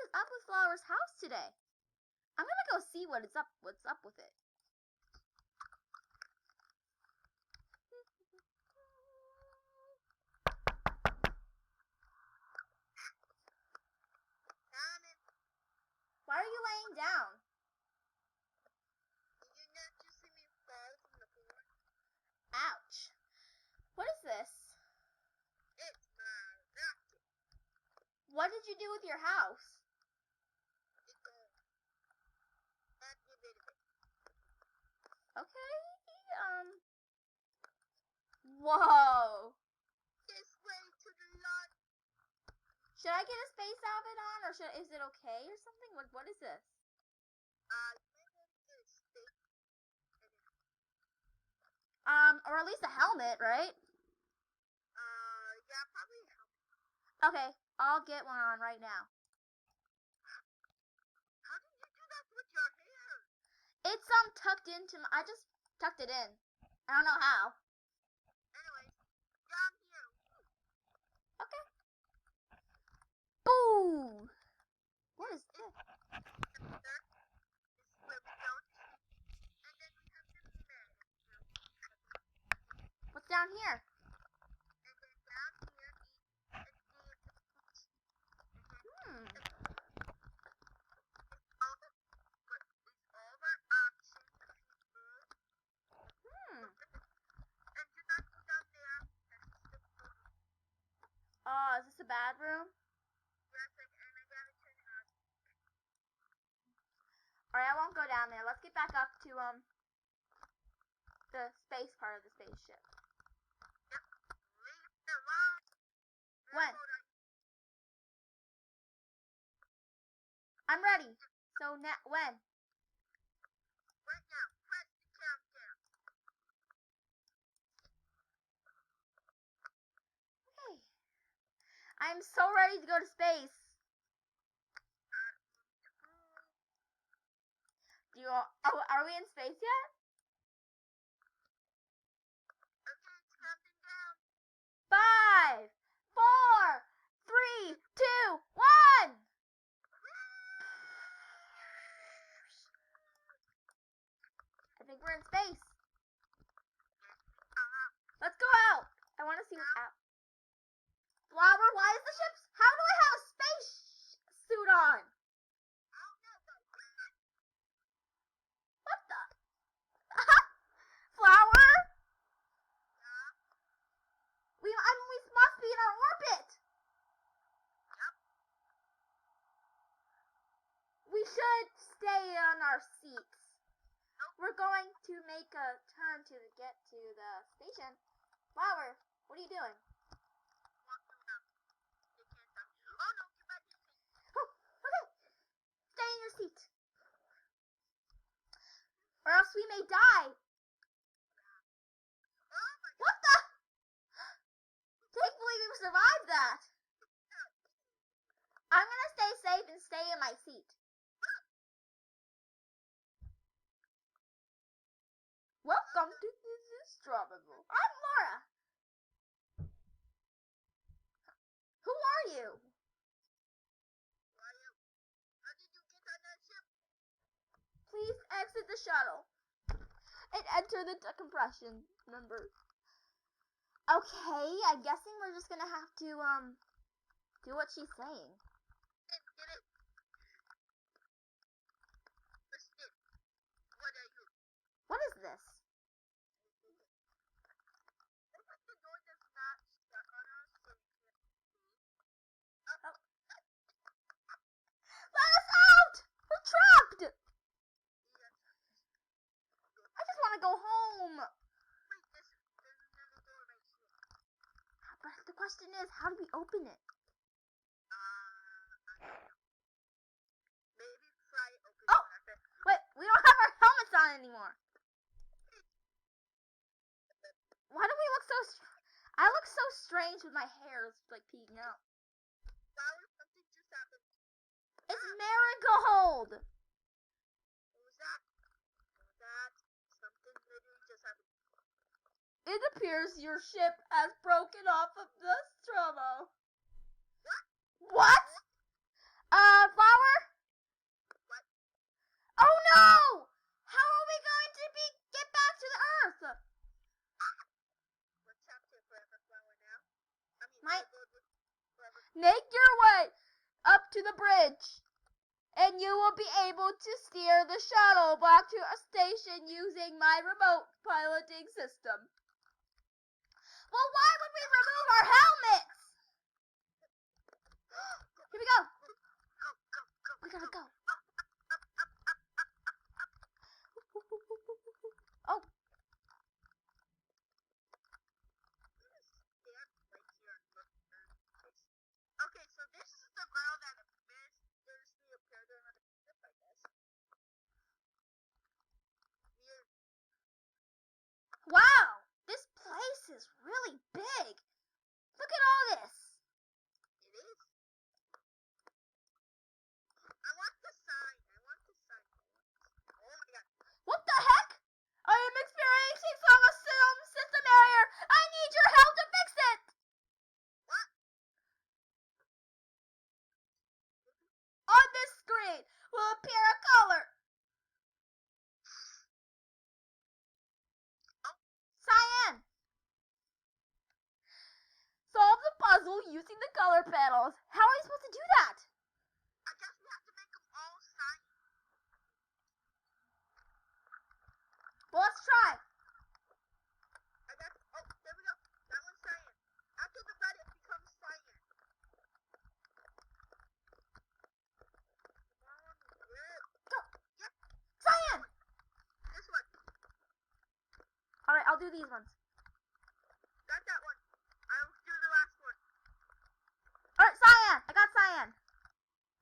is up with Flower's house today? I'm gonna go see what's up with it. Why are you laying down? Did you not just see me fall from the floor? Ouch. What is this? It's my rocket. What did you do with your house? It's gone. I get rid of it. Okay, whoa. This way to the lot. Should I get a space outfit on, or is it okay or something? What is this? Or at least a helmet, right? Yeah, probably a helmet. Okay, I'll get one on right now. How did you do that with your hair? It's tucked into I just tucked it in. I don't know how. Anyways, down here. Okay. Boo! What is this? This is where we go to sleep. And then we have the bed. What's down here? And then down here is all our options. And do not go down there. Is this a bad room? Yes, and I gotta turn it on. Alright, I won't go down there. Let's get back up to the space part of the spaceship. Yep. Leave it alone. When? I'm ready. So now, when? Right now, press the countdown. Hey. I'm so ready to go to space. Are we in space yet? Okay, it's counting down. 5, 4, 3, 2, 1. I think we're in space. Let's go out. I want to see what's out. Flower, why is the ship? How do I have a space suit on? What the? Flower? We must be in our orbit. We should stay on our seats. We're going to make a turn to get to the station. Flower, what are you doing? Oh no, get back in your seat. Oh, okay. Stay in your seat. Or else we may die. Oh my God. What the? Thankfully we survived that. I'm gonna stay safe and stay in my seat. Welcome to This is Trouble. I'm Laura. Who are you? How did you get on that ship? Please exit the shuttle and enter the decompression number. Okay, I'm guessing we're just gonna have to do what she's saying. Get it? What's this? What are you? What is this? Looks like the door does not shut on us, so we can't see. Let us out! We're trapped! I just want to go home. Wait, there's another door right here. But the question is, how do we open it? I don't know. Maybe try open Oh! it. Wait, we don't have our helmets on anymore. Why do we look so... I look so strange with my hair like peeking out. Flower, something just happened. It's Marigold! What was that? Something literally just happened. It appears your ship has broken off of the strobo. What? What? Flower, up to the bridge, and you will be able to steer the shuttle back to a station using my remote piloting system. Well, why would we remove our helmets? Here we go. We gotta go. Oh. Okay, so this is the girl that mysteriously appeared on the ship, I guess. Weird. Wow, this place is really big. Look at all this. It is. I want the sign. Oh my god. What the heck? I am experiencing some system error. I need your help to fix it. What? On this screen will appear a color. Oh. Cyan. Solve the puzzle using the color panels. How are we supposed to do that? I guess we have to make them all sign. Well, let's try. I got. Oh, there we go. That one's cyan. After the red, it becomes cyan. Come on, yeah. Go. Yep. Cyan. This one. All right, I'll do these ones. Got that one. I'll do the last one. All right, cyan. I got cyan.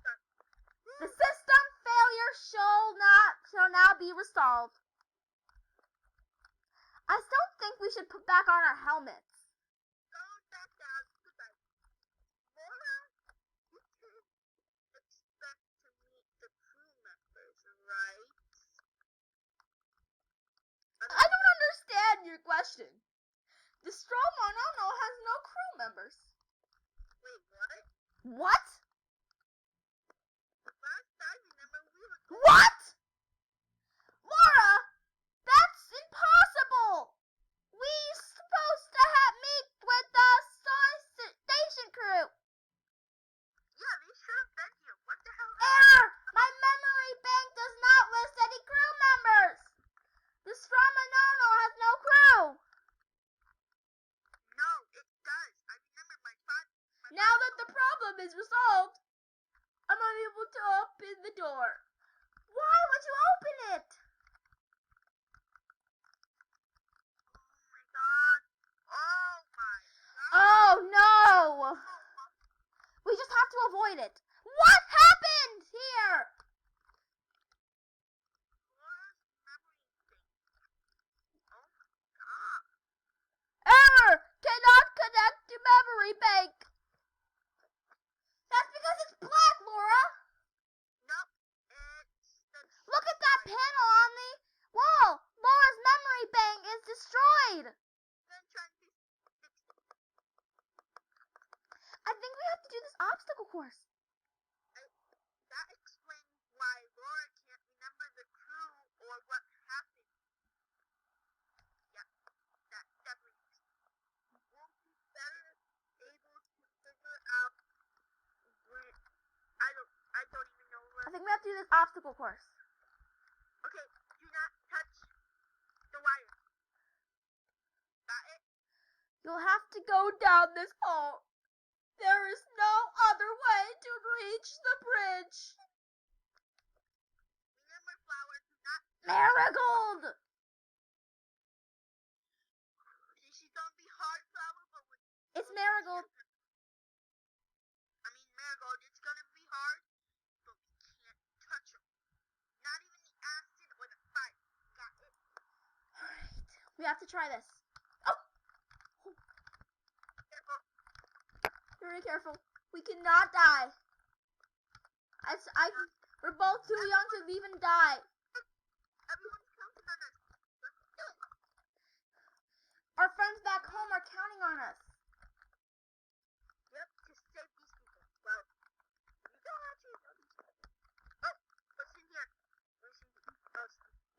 Done. The system failure shall now be resolved. I still think we should put back on our helmets. Going back down. Goodbye. Laura, you can expect to meet the crew members, right? I don't understand your question. The Stromonono has no crew members. Wait, what? What? Last I remember we were going. What? Laura, that's impossible. We supposed to meet with the station crew. Yeah, they should have been here. What the hell? Error! My memory bank does not list any crew members. The Stromonono has no crew. No, it does. I remember my father. Now that the problem is resolved, I'm unable to open the door. Why would you open it? Oh my god. Oh no! We just have to avoid it. What happened here? Laura's memory thing. Oh god. Error! Cannot connect to memory bank. That's because it's black, Laura. Nope. It's the. Look at that panel on the wall. Laura's memory bank is destroyed. Then trying to fix it. I think we have to do this obstacle course. That explains why Laura can't remember the crew or what happened. Yeah, that definitely. We'll be better able to figure out. I don't even know I where. think we have to do this obstacle course. Okay, do not touch the wire. Got it? You'll have to go down this hall. There is no other way to reach the bridge. Remember, Flower, do not. Marigold! She's gonna be hard, Flower, but with. It's Marigold. I mean, Marigold, it's gonna be hard, but we can't touch them. Not even the acid or the fire. Got it? Alright, we have to try this. Oh! Careful. Very careful. We cannot die. We're both too young to even die. Everyone's counting on us. Let's do it. Our friends back home are counting on us. Yep, to save these people. Well, you don't actually know these people. Oh, what's in here? Oh,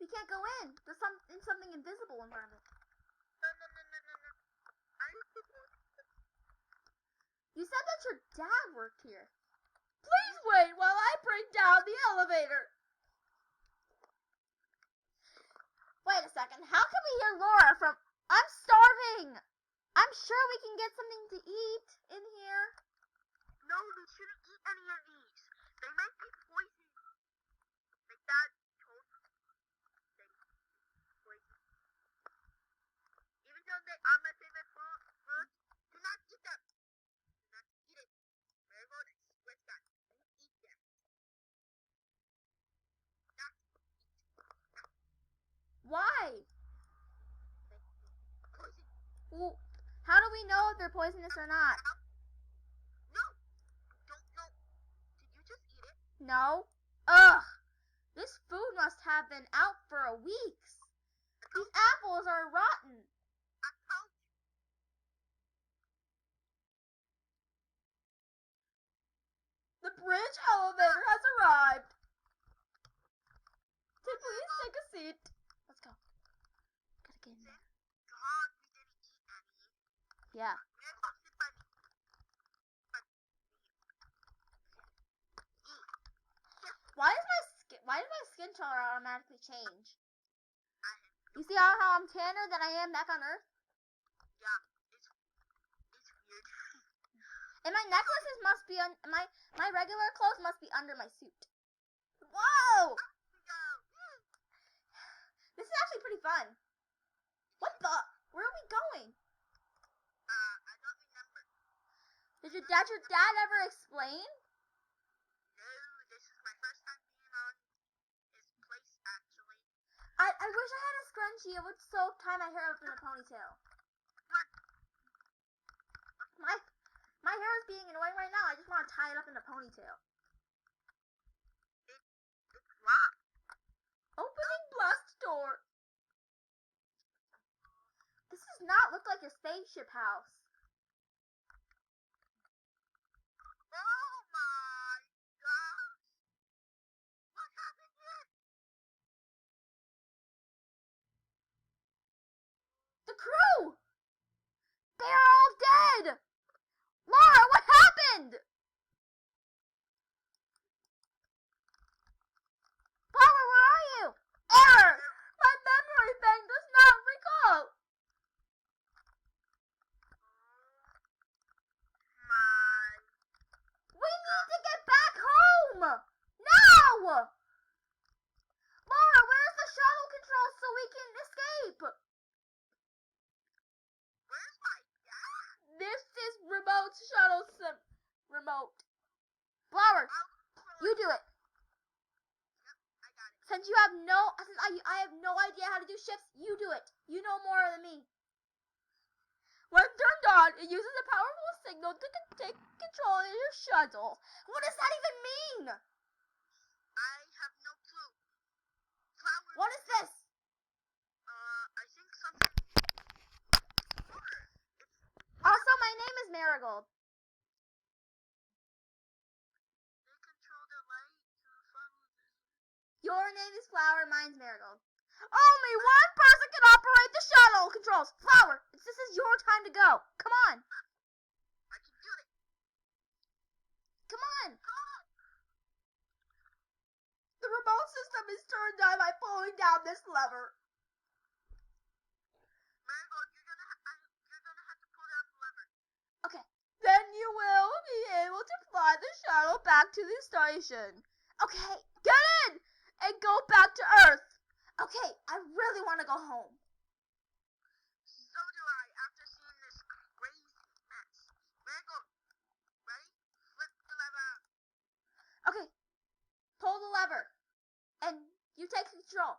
We can't go in. There's something invisible in front of it. no. I used to go. You said that your dad worked here. Please elevator. Wait a second. How can we hear Laura from... I'm starving. I'm sure we can get something to eat in here. No, we shouldn't eat any of these. They might be poison. Like Dad told me. They poison. Even though they are my favorite fruit, do not eat them. Do not eat it. Marigold, I swear to God, don't eat them. Not Why? poison. Well, how do we know if they're poisonous or not? No, don't know. Did you just eat it? No. Ugh. This food must have been out for a week. These apples are rotten. I told you. The bridge elevator has arrived. Please take a seat. Let's go. Gotta get in there. God, we didn't eat any. Yeah. Marigold, sit by me. Why does my skin color automatically change? I have You see how I'm tanner than I am back on Earth? Yeah, it's weird. And my necklaces must be on my regular clothes must be under my suit. Whoa! This is actually pretty fun. What the? Where are we going? I don't remember. Did your dad ever explain? No, this is my first time being on his place, actually. I wish I had a scrunchie. It would so tie my hair up in a ponytail. My hair is being annoying right now. I just want to tie it up in a ponytail. It's locked. Opening blast door. This does not look like a spaceship house. Oh my gosh! What happened here? The crew! They are all dead! Laura, what happened? Barbara, where are you? Error! My memory bank does not recall. My We need to get back home! Now! Laura, where's the shuttle control so we can escape? where's my dad? This is remote shuttle remote. Flower, you do it. I got it. Since I have no idea how to do shifts, you do it. You know more than me. When turned on, it uses a powerful signal to take control of your shuttle. What does that even mean? I have no clue. Flower. What is this? I think something. Also, my name is Marigold. They control the light to follow this. Your name is Flower, mine's Marigold. Only one person can operate the shuttle controls. Flower, this is your time to go. Come on. I can do it. Come on. Come on. The remote system is turned on by pulling down this lever. Marigold, you're gonna have to pull down the lever. Okay. Then you will be able to fly the shuttle back to the station. Okay, get in and go back to Earth. Okay, I really want to go home. So do I, after seeing this crazy mess. Marigold, ready? Flip the lever. Okay, pull the lever and you take control.